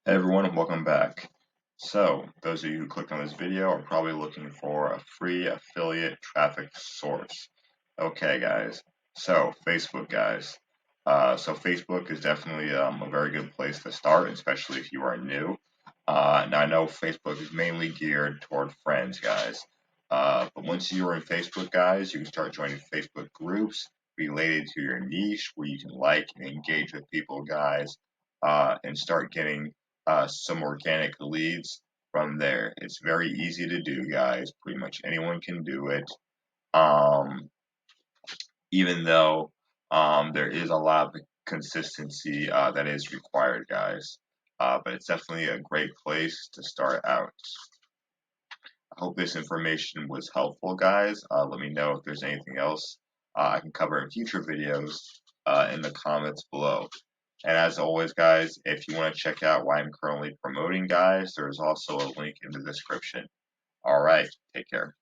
Hey everyone, and welcome back. So, those of you who clicked on this video are probably looking for a free affiliate traffic source. Okay, guys. So, Facebook, guys. Facebook is definitely a very good place to start, especially if you are new. Now, I know Facebook is mainly geared toward friends, guys. But once you're in Facebook, guys, you can start joining Facebook groups related to your niche where you can like and engage with people, guys, and start getting some organic leads from there. It's very easy to do, guys. Pretty much anyone can do it. Um, Even though there is a lot of consistency that is required, guys. But it's definitely a great place to start out. I hope this information was helpful, guys. Let me know if there's anything else I can cover in future videos in the comments below. And as always, guys, if you want to check out why I'm currently promoting, guys, there's also a link in the description. All right, take care.